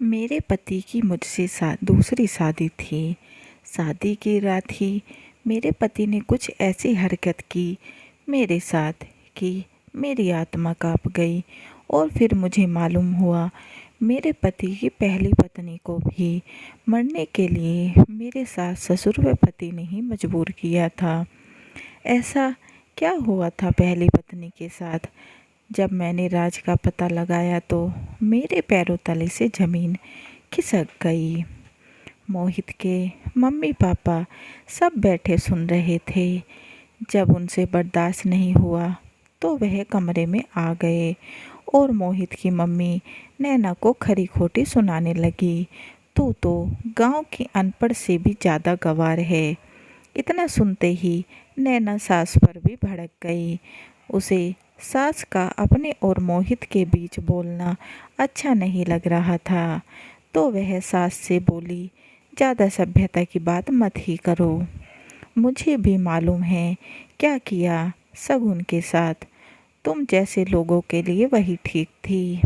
मेरे पति की मुझसे दूसरी शादी थी। शादी की रात ही मेरे पति ने कुछ ऐसी हरकत की मेरे साथ कि मेरी आत्मा काँप गई। और फिर मुझे मालूम हुआ मेरे पति की पहली पत्नी को भी मरने के लिए मेरे सास ससुर व पति ने ही मजबूर किया था। ऐसा क्या हुआ था पहली पत्नी के साथ? जब मैंने राज का पता लगाया तो मेरे पैरों तले से ज़मीन खिसक गई। मोहित के मम्मी पापा सब बैठे सुन रहे थे। जब उनसे बर्दाश्त नहीं हुआ तो वह कमरे में आ गए और मोहित की मम्मी नैना को खरी खोटी सुनाने लगी। तू तो गांव की अनपढ़ से भी ज़्यादा गंवार है। इतना सुनते ही नैना सास पर भी भड़क गई। उसे सास का अपने और मोहित के बीच बोलना अच्छा नहीं लग रहा था, तो वह सास से बोली, ज़्यादा सभ्यता की बात मत ही करो। मुझे भी मालूम है क्या किया शगुन के साथ। तुम जैसे लोगों के लिए वही ठीक थी।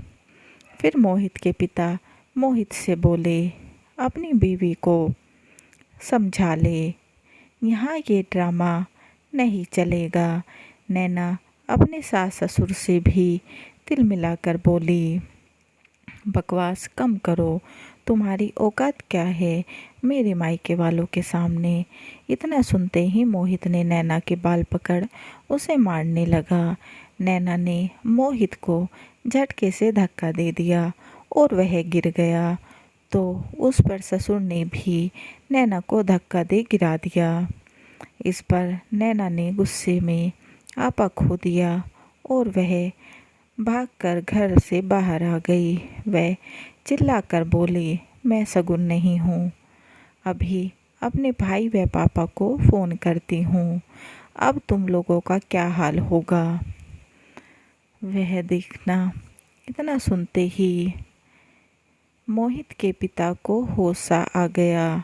फिर मोहित के पिता मोहित से बोले, अपनी बीवी को समझा ले, यहाँ ये ड्रामा नहीं चलेगा। नैना अपने सास ससुर से भी तिल मिलाकर बोली, बकवास कम करो, तुम्हारी औकात क्या है मेरे मायके वालों के सामने। इतना सुनते ही मोहित ने नैना के बाल पकड़ उसे मारने लगा। नैना ने मोहित को झटके से धक्का दे दिया और वह गिर गया, तो उस पर ससुर ने भी नैना को धक्का दे गिरा दिया। इस पर नैना ने गुस्से में आपा खो दिया और वह भागकर घर से बाहर आ गई। वह चिल्लाकर बोली, मैं शगुन नहीं हूँ, अभी अपने भाई व पापा को फ़ोन करती हूँ, अब तुम लोगों का क्या हाल होगा वह देखना। इतना सुनते ही मोहित के पिता को होश सा आ गया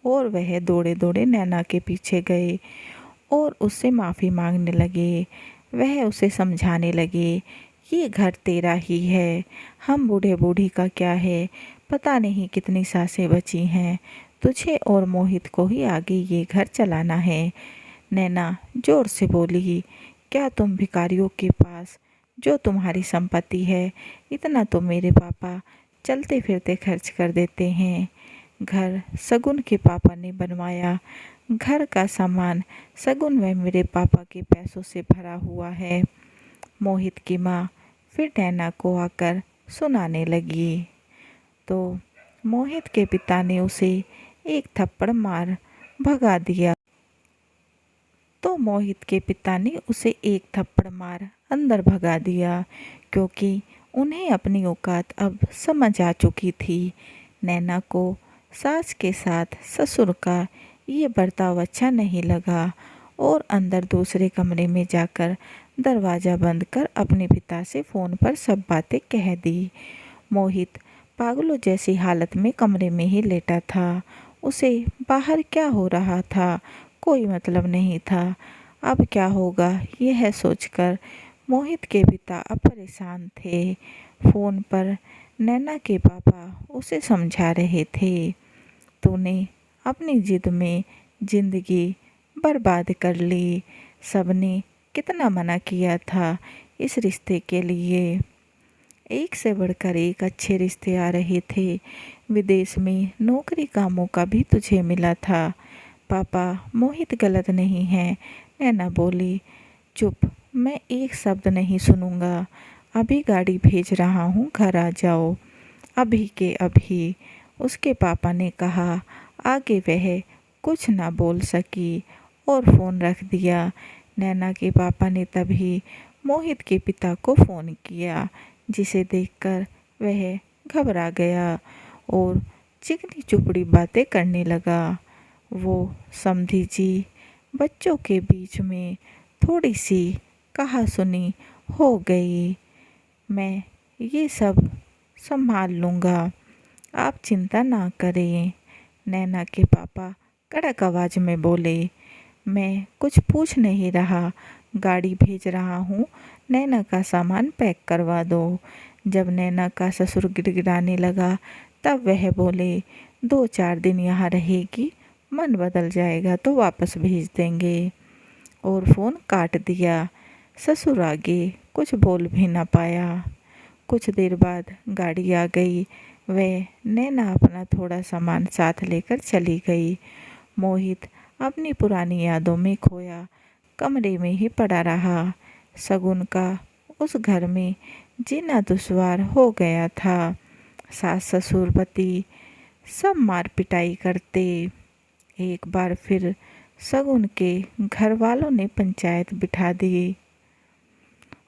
और वह दौड़े दौड़े नैना के पीछे गए और उससे माफ़ी मांगने लगे। वह उसे समझाने लगे, ये घर तेरा ही है, हम बूढ़े बूढ़ी का क्या है, पता नहीं कितनी सासें बची हैं, तुझे और मोहित को ही आगे ये घर चलाना है। नैना जोर से बोली, क्या तुम भिखारियों के पास जो तुम्हारी संपत्ति है इतना तो मेरे पापा चलते फिरते खर्च कर देते हैं। घर शगुन के पापा ने बनवाया, घर का सामान शगुन व मेरे पापा के पैसों से भरा हुआ है। मोहित की माँ फिर नैना को आकर सुनाने लगी, तो मोहित के पिता ने उसे एक थप्पड़ मार भगा दिया। मोहित के पिता ने उसे एक थप्पड़ मार अंदर भगा दिया, क्योंकि उन्हें अपनी औकात अब समझ आ चुकी थी। नैना को सास के साथ ससुर का ये बर्ताव अच्छा नहीं लगा और अंदर दूसरे कमरे में जाकर दरवाज़ा बंद कर अपने पिता से फ़ोन पर सब बातें कह दी। मोहित पागलों जैसी हालत में कमरे में ही लेटा था। उसे बाहर क्या हो रहा था कोई मतलब नहीं था। अब क्या होगा यह सोचकर मोहित के पिता अब परेशान थे। फ़ोन पर नैना के पापा उसे समझा रहे थे, तूने अपनी जिद में ज़िंदगी बर्बाद कर ली। सबने कितना मना किया था इस रिश्ते के लिए, एक से बढ़कर एक अच्छे रिश्ते आ रहे थे। विदेश में नौकरी का मौका भी तुझे मिला था। पापा मोहित गलत नहीं है, नैना बोली। चुप, मैं एक शब्द नहीं सुनूंगा। अभी गाड़ी भेज रहा हूँ, घर आ जाओ अभी के अभी, उसके पापा ने कहा। आगे वह कुछ ना बोल सकी और फ़ोन रख दिया। नैना के पापा ने तभी मोहित के पिता को फ़ोन किया, जिसे देखकर वह घबरा गया और चिकनी चुपड़ी बातें करने लगा। वो समधी जी बच्चों के बीच में थोड़ी सी कहा सुनी हो गई। मैं ये सब संभाल लूँगा, आप चिंता ना करें। नैना के पापा कड़क आवाज़ में बोले, मैं कुछ पूछ नहीं रहा, गाड़ी भेज रहा हूँ, नैना का सामान पैक करवा दो। जब नैना का ससुर गिड़गिड़ाने लगा तब वह बोले, 2-4 दिन यहाँ रहेगी, मन बदल जाएगा तो वापस भेज देंगे। और फ़ोन काट दिया। ससुर आगे कुछ बोल भी ना पाया। कुछ देर बाद गाड़ी आ गई। वह नैना अपना थोड़ा सामान साथ लेकर चली गई। मोहित अपनी पुरानी यादों में खोया कमरे में ही पड़ा रहा। शगुन का उस घर में जीना दुश्वार हो गया था। सास ससुर पति सब मार पिटाई करते। एक बार फिर शगुन के घर वालों ने पंचायत बिठा दी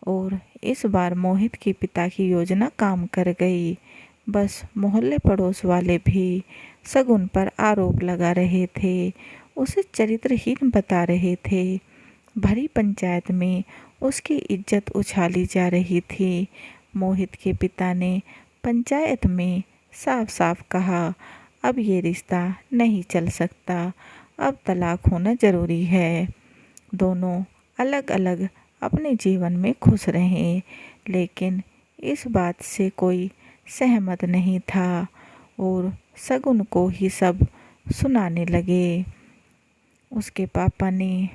और इस बार मोहित के पिता की योजना काम कर गई। बस मोहल्ले पड़ोस वाले भी शगुन पर आरोप लगा रहे थे, उसे चरित्रहीन बता रहे थे। भरी पंचायत में उसकी इज्जत उछाली जा रही थी। मोहित के पिता ने पंचायत में साफ साफ कहा, अब ये रिश्ता नहीं चल सकता, अब तलाक होना ज़रूरी है। दोनों अलग अलग अपने जीवन में खुश रहे, लेकिन इस बात से कोई सहमत नहीं था और शगुन को ही सब सुनाने लगे। उसके पापा ने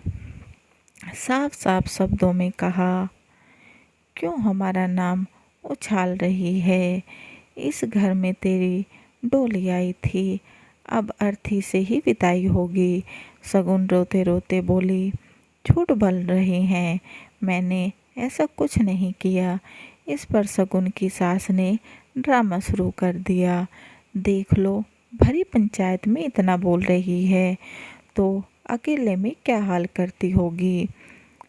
साफ साफ शब्दों में कहा, क्यों हमारा नाम उछाल रही है? इस घर में तेरी डोली आई थी, अब अर्थी से ही विदाई होगी। शगुन रोते रोते बोली, झूठ बोल रहे हैं, मैंने ऐसा कुछ नहीं किया। इस पर शगुन की सास ने ड्रामा शुरू कर दिया। देख लो, भरी पंचायत में इतना बोल रही है तो अकेले में क्या हाल करती होगी।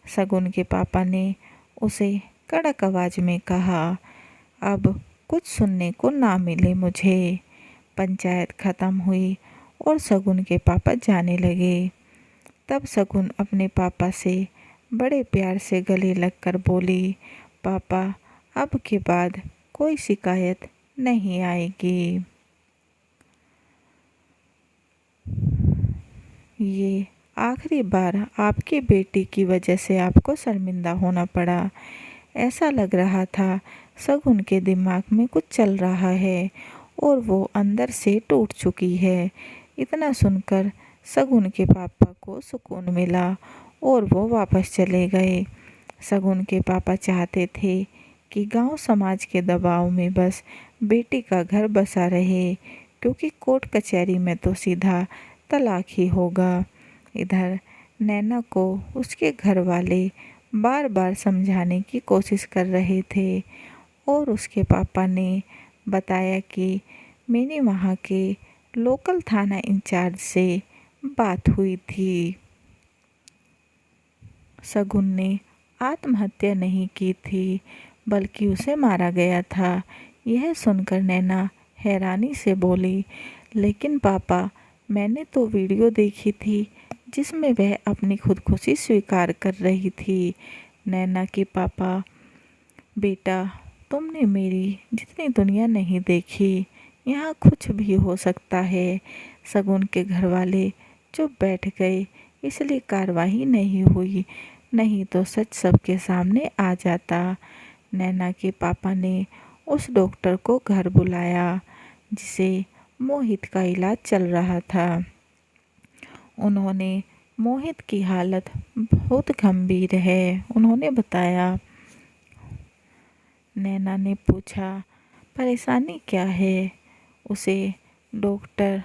शगुन के पापा ने उसे कड़क आवाज़ में कहा, अब कुछ सुनने को ना मिले मुझे। पंचायत खत्म हुई और शगुन के पापा जाने लगे। तब शगुन अपने पापा से बड़े प्यार से गले लगकर बोली, पापा अब के बाद कोई शिकायत नहीं आएगी। ये आखिरी बार आपकी बेटी की वजह से आपको शर्मिंदा होना पड़ा। ऐसा लग रहा था शगुन के दिमाग में कुछ चल रहा है और वो अंदर से टूट चुकी है। इतना सुनकर शगुन के पापा को सुकून मिला और वो वापस चले गए। शगुन के पापा चाहते थे कि गांव समाज के दबाव में बस बेटी का घर बसा रहे, क्योंकि कोर्ट कचहरी में तो सीधा तलाक ही होगा। इधर नैना को उसके घर वाले बार बार समझाने की कोशिश कर रहे थे और उसके पापा ने बताया कि मेरी वहाँ के लोकल थाना इंचार्ज से बात हुई थी। शगुन ने आत्महत्या नहीं की थी, बल्कि उसे मारा गया था। यह सुनकर नैना हैरानी से बोली, लेकिन पापा, मैंने तो वीडियो देखी थी जिसमें वह अपनी खुदकुशी स्वीकार कर रही थी। नैना के पापा, बेटा, तुमने मेरी जितनी दुनिया नहीं देखी, यहाँ कुछ भी हो सकता है। शगुन के घर वाले चुप बैठ गए, इसलिए कार्रवाई नहीं हुई, नहीं तो सच सबके सामने आ जाता। नैना के पापा ने उस डॉक्टर को घर बुलाया जिसे मोहित का इलाज चल रहा था। उन्होंने मोहित की हालत बहुत गंभीर है, उन्होंने बताया। नैना ने पूछा, परेशानी क्या है उसे? डॉक्टर,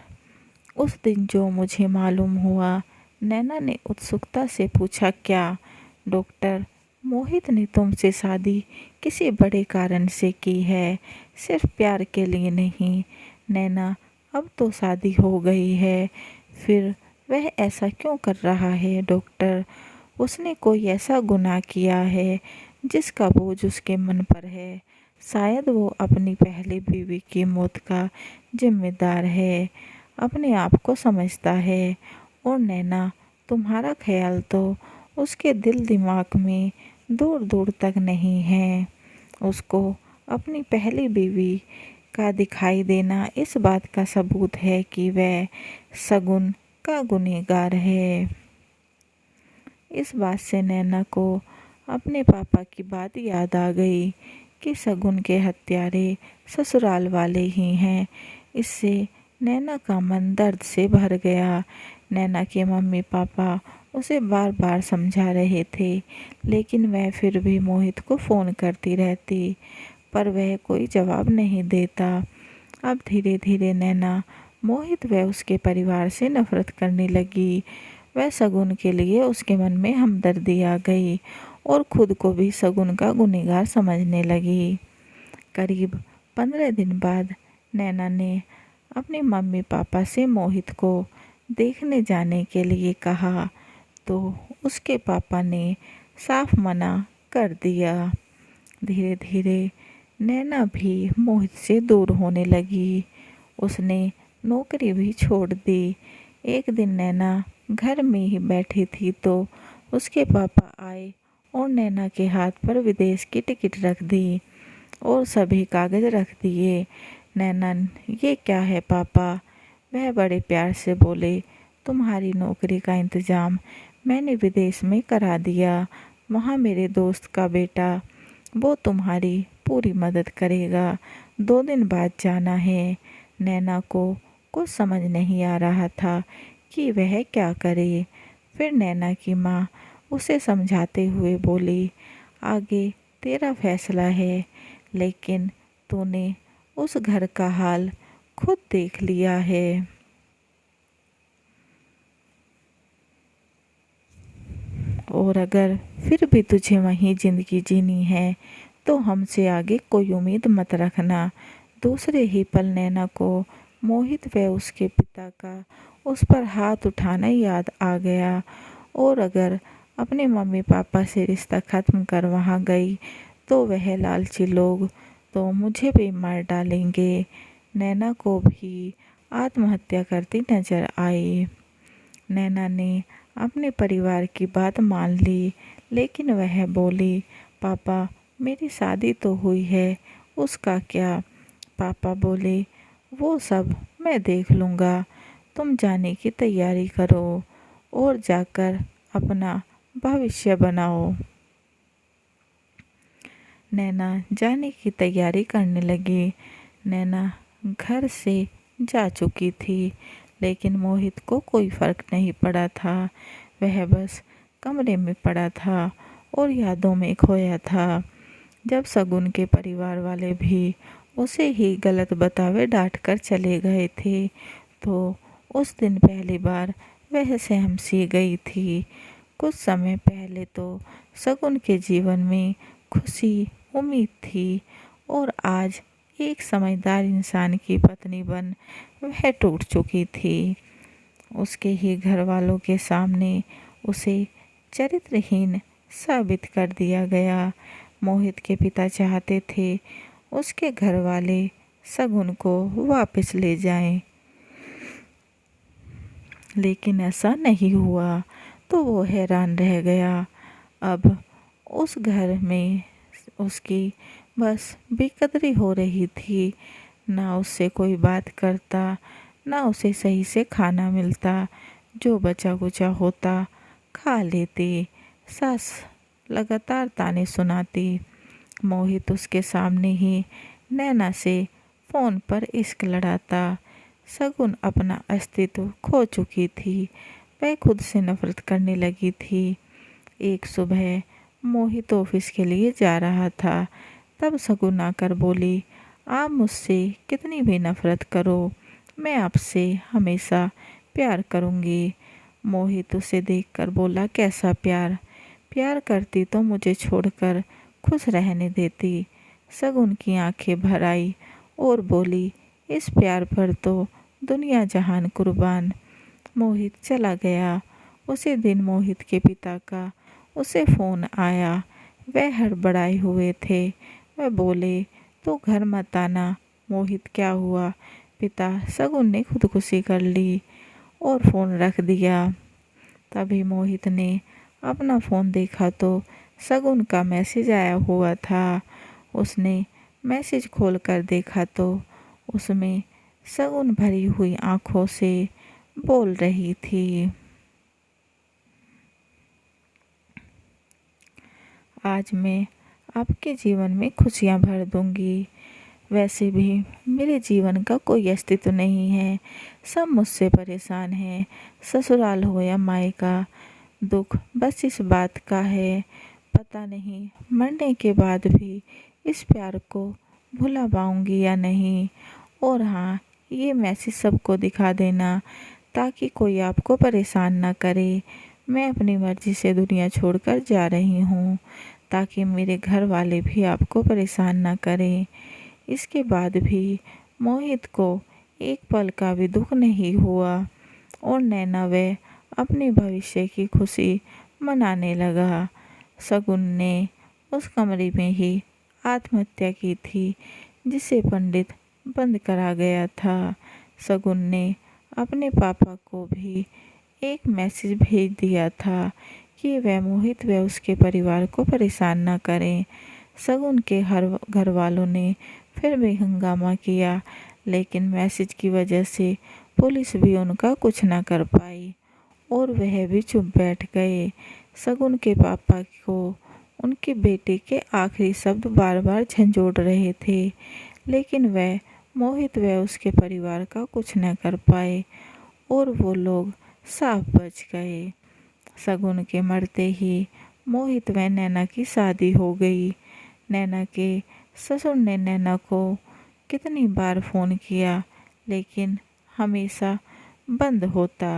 उस दिन जो मुझे मालूम हुआ। नैना ने उत्सुकता से पूछा, क्या? डॉक्टर, मोहित ने तुमसे शादी किसी बड़े कारण से की है, सिर्फ प्यार के लिए नहीं। नैना, अब तो शादी हो गई है, फिर वह ऐसा क्यों कर रहा है? डॉक्टर, उसने कोई ऐसा गुनाह किया है जिसका बोझ उसके मन पर है। शायद वो अपनी पहली बीवी की मौत का जिम्मेदार है, अपने आप को समझता है। और नैना, तुम्हारा ख्याल तो उसके दिल दिमाग में दूर दूर तक नहीं है। उसको अपनी पहली बीवी का दिखाई देना इस बात का सबूत है कि वह शगुन का गुनहगार है। इस बात से नैना को अपने पापा की बात याद आ गई कि शगुन के हत्यारे ससुराल वाले ही हैं, इससे नैना का मन दर्द से भर गया। नैना के मम्मी पापा उसे बार बार समझा रहे थे, लेकिन वह फिर भी मोहित को फ़ोन करती रहती, पर वह कोई जवाब नहीं देता। अब धीरे धीरे नैना मोहित व उसके परिवार से नफरत करने लगी। वह शगुन के लिए उसके मन में हमदर्दी आ गई और खुद को भी शगुन का गुनहगार समझने लगी। करीब 15 दिन बाद नैना ने अपने मम्मी पापा से मोहित को देखने जाने के लिए कहा, तो उसके पापा ने साफ मना कर दिया। धीरे धीरे नैना भी मोहित से दूर होने लगी। उसने नौकरी भी छोड़ दी। एक दिन नैना घर में ही बैठी थी तो उसके पापा आए और नैना के हाथ पर विदेश की टिकट रख दी और सभी कागज रख दिए। नैना, ये क्या है पापा? वह बड़े प्यार से बोले, तुम्हारी नौकरी का इंतज़ाम मैंने विदेश में करा दिया। वहाँ मेरे दोस्त का बेटा, वो तुम्हारी पूरी मदद करेगा। 2 दिन बाद जाना है। नैना को कुछ समझ नहीं आ रहा था कि वह क्या करे। फिर नैना की माँ उसे समझाते हुए बोली, आगे तेरा फैसला है, लेकिन तूने उस घर का हाल खुद देख लिया है। और अगर फिर भी तुझे वहीं ज़िंदगी जीनी है तो हमसे आगे कोई उम्मीद मत रखना। दूसरे ही पल नैना को मोहित व उसके पिता का उस पर हाथ उठाना याद आ गया, और अगर अपने मम्मी पापा से रिश्ता ख़त्म कर वहाँ गई तो वह लालची लोग तो मुझे भी मार डालेंगे। नैना को भी आत्महत्या करती नजर आई। नैना ने अपने परिवार की बात मान ली, लेकिन वह बोली, पापा मेरी शादी तो हुई है, उसका क्या? पापा बोले, वो सब मैं देख लूँगा, तुम जाने की तैयारी करो और जाकर अपना भविष्य बनाओ। नैना जाने की तैयारी करने लगी। नैना घर से जा चुकी थी, लेकिन मोहित को कोई फर्क नहीं पड़ा था। वह बस कमरे में पड़ा था और यादों में खोया था। जब शगुन के परिवार वाले भी उसे ही गलत बतावे डांट कर चले गए थे, तो उस दिन पहली बार वह सहम सी गई थी। कुछ समय पहले तो शगुन के जीवन में खुशी, उम्मीद थी, और आज एक समझदार इंसान की पत्नी बन वह टूट चुकी थी। उसके ही घर वालों के सामने उसे चरित्रहीन साबित कर दिया गया। मोहित के पिता चाहते थे उसके घर वाले शगुन को वापस ले जाएं, लेकिन ऐसा नहीं हुआ, तो वो हैरान रह गया। अब उस घर में उसकी बस बेकदरी हो रही थी। ना उससे कोई बात करता, ना उसे सही से खाना मिलता। जो बचा कुचा होता खा लेती। सास लगातार ताने सुनाती। मोहित उसके सामने ही नैना से फ़ोन पर इश्क लड़ाता। शगुन अपना अस्तित्व खो चुकी थी। वह खुद से नफरत करने लगी थी। एक सुबह मोहित ऑफिस के लिए जा रहा था, तब शगुन आकर बोली, आप मुझसे कितनी भी नफरत करो, मैं आपसे हमेशा प्यार करूँगी। मोहित उसे देखकर बोला, कैसा प्यार? प्यार करती तो मुझे छोड़कर खुश रहने देती। शगुन की आंखें भर आई और बोली, इस प्यार पर तो दुनिया जहान कुर्बान। मोहित चला गया। उसी दिन मोहित के पिता का उसे फ़ोन आया। वह हड़बड़ाए हुए थे। वह बोले, तो घर मत आना। मोहित, क्या हुआ? पिता, शगुन ने खुदकुशी कर ली, और फ़ोन रख दिया। तभी मोहित ने अपना फ़ोन देखा तो शगुन का मैसेज आया हुआ था। उसने मैसेज खोलकर देखा तो उसमें शगुन भरी हुई आंखों से बोल रही थी, आज मैं आपके जीवन में खुशियाँ भर दूंगी। वैसे भी मेरे जीवन का कोई अस्तित्व नहीं है। सब मुझसे परेशान हैं। ससुराल हो या मायका, दुख बस इस बात का है, पता नहीं मरने के बाद भी इस प्यार को भुला पाऊंगी या नहीं। और हाँ, ये मैसेज सबको दिखा देना ताकि कोई आपको परेशान ना करे। मैं अपनी मर्ज़ी से दुनिया छोड़कर जा रही हूँ ताकि मेरे घर वाले भी आपको परेशान ना करें। इसके बाद भी मोहित को एक पल का भी दुख नहीं हुआ और नैना वह अपने भविष्य की खुशी मनाने लगा। शगुन ने उस कमरे में ही आत्महत्या की थी जिसे पंडित बंद करा गया था। शगुन ने अपने पापा को भी एक मैसेज भेज दिया था कि वह मोहित व उसके परिवार को परेशान न करें। शगुन के हर घर वालों ने फिर भी हंगामा किया, लेकिन मैसेज की वजह से पुलिस भी उनका कुछ न कर पाई और वह भी चुप बैठ गए। शगुन के पापा को उनके बेटे के आखिरी शब्द बार बार झंझोड़ रहे थे, लेकिन वह मोहित व उसके परिवार का कुछ न कर पाए और वो लोग साफ बच गए। शगुन के मरते ही मोहित व नैना की शादी हो गई। नैना के ससुर ने नैना को कितनी बार फ़ोन किया, लेकिन हमेशा बंद होता।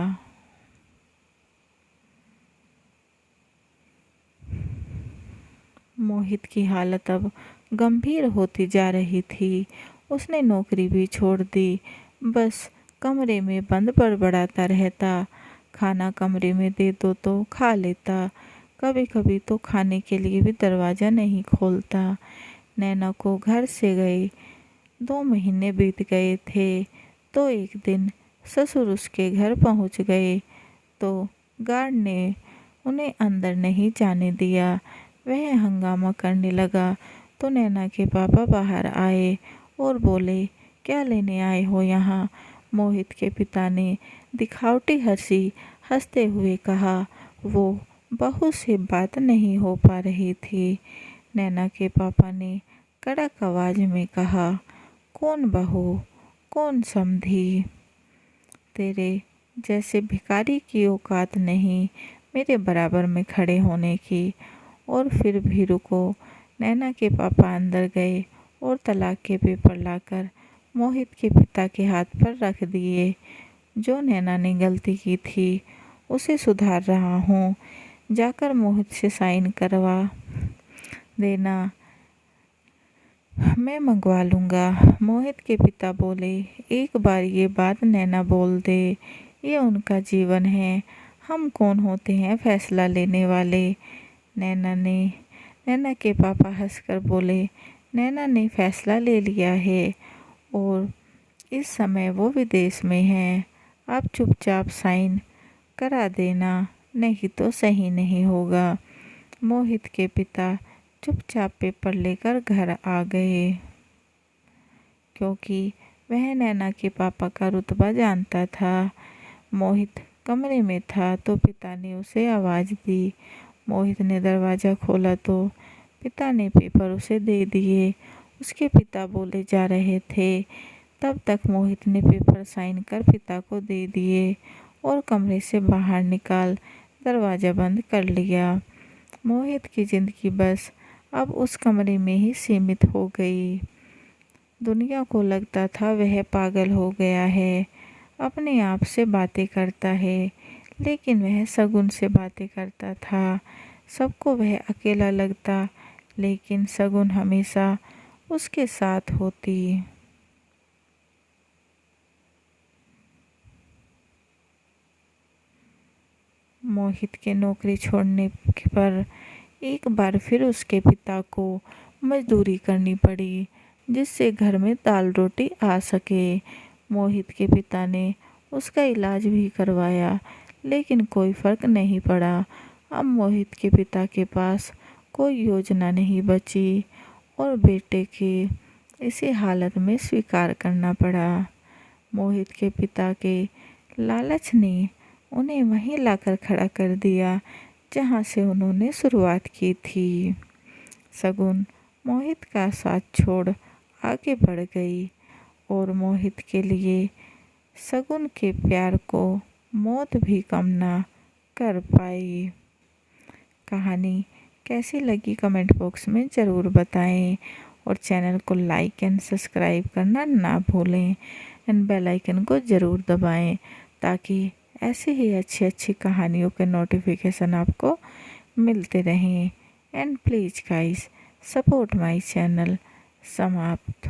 मोहित की हालत अब गंभीर होती जा रही थी। उसने नौकरी भी छोड़ दी, बस कमरे में बंद बड़बड़ाता रहता। खाना कमरे में दे दो तो खा लेता, कभी कभी तो खाने के लिए भी दरवाज़ा नहीं खोलता। नैना को घर से गए 2 महीने बीत गए थे, तो एक दिन ससुर उसके घर पहुंच गए तो गार्ड ने उन्हें अंदर नहीं जाने दिया। वह हंगामा करने लगा तो नैना के पापा बाहर आए और बोले, क्या लेने आए हो यहाँ? मोहित के पिता ने दिखावटी हंसी हंसते हुए कहा। वो बहू से बात नहीं हो पा रही थी। नैना के पापा ने कड़क आवाज में कहा, कौन बहू, कौन समधी? तेरे जैसे भिखारी की औकात नहीं मेरे बराबर में खड़े होने की। और फिर भी रुको। नैना के पापा अंदर गए और तलाक के पेपर लाकर मोहित के पिता के हाथ पर रख दिए। जो नैना ने गलती की थी उसे सुधार रहा हूँ, जाकर मोहित से साइन करवा देना, मैं मंगवा लूँगा। मोहित के पिता बोले, एक बार ये बात नैना बोल दे, ये उनका जीवन है, हम कौन होते हैं फैसला लेने वाले। नैना के पापा हंसकर बोले, नैना ने फैसला ले लिया है और इस समय वो विदेश में है। आप चुपचाप साइन करा देना, नहीं तो सही नहीं होगा। मोहित के पिता चुपचाप पेपर लेकर घर आ गए, क्योंकि वह नैना के पापा का रुतबा जानता था। मोहित कमरे में था तो पिता ने उसे आवाज़ दी। मोहित ने दरवाज़ा खोला तो पिता ने पेपर उसे दे दिए। उसके पिता बोले जा रहे थे, तब तक मोहित ने पेपर साइन कर पिता को दे दिए और कमरे से बाहर निकाल दरवाज़ा बंद कर लिया। मोहित की ज़िंदगी बस अब उस कमरे में ही सीमित हो गई। दुनिया को लगता था वह पागल हो गया है, अपने आप से बातें करता है, लेकिन वह शगुन से बातें करता था। सबको वह अकेला लगता, लेकिन शगुन हमेशा उसके साथ होती। मोहित के नौकरी छोड़ने पर एक बार फिर उसके पिता को मजदूरी करनी पड़ी, जिससे घर में दाल रोटी आ सके। मोहित के पिता ने उसका इलाज भी करवाया, लेकिन कोई फ़र्क नहीं पड़ा। अब मोहित के पिता के पास कोई योजना नहीं बची और बेटे के इसी हालत में स्वीकार करना पड़ा। मोहित के पिता के लालच ने उन्हें वहीं लाकर खड़ा कर दिया जहां से उन्होंने शुरुआत की थी। शगुन मोहित का साथ छोड़ आगे बढ़ गई और मोहित के लिए शगुन के प्यार को मौत भी कम ना कर पाई। कहानी कैसी लगी कमेंट बॉक्स में ज़रूर बताएं और चैनल को लाइक एंड सब्सक्राइब करना ना भूलें एंड बेल आइकन को ज़रूर दबाएं ताकि ऐसे ही अच्छी अच्छी कहानियों के नोटिफिकेशन आपको मिलते रहें। And please guys support my channel. समाप्त।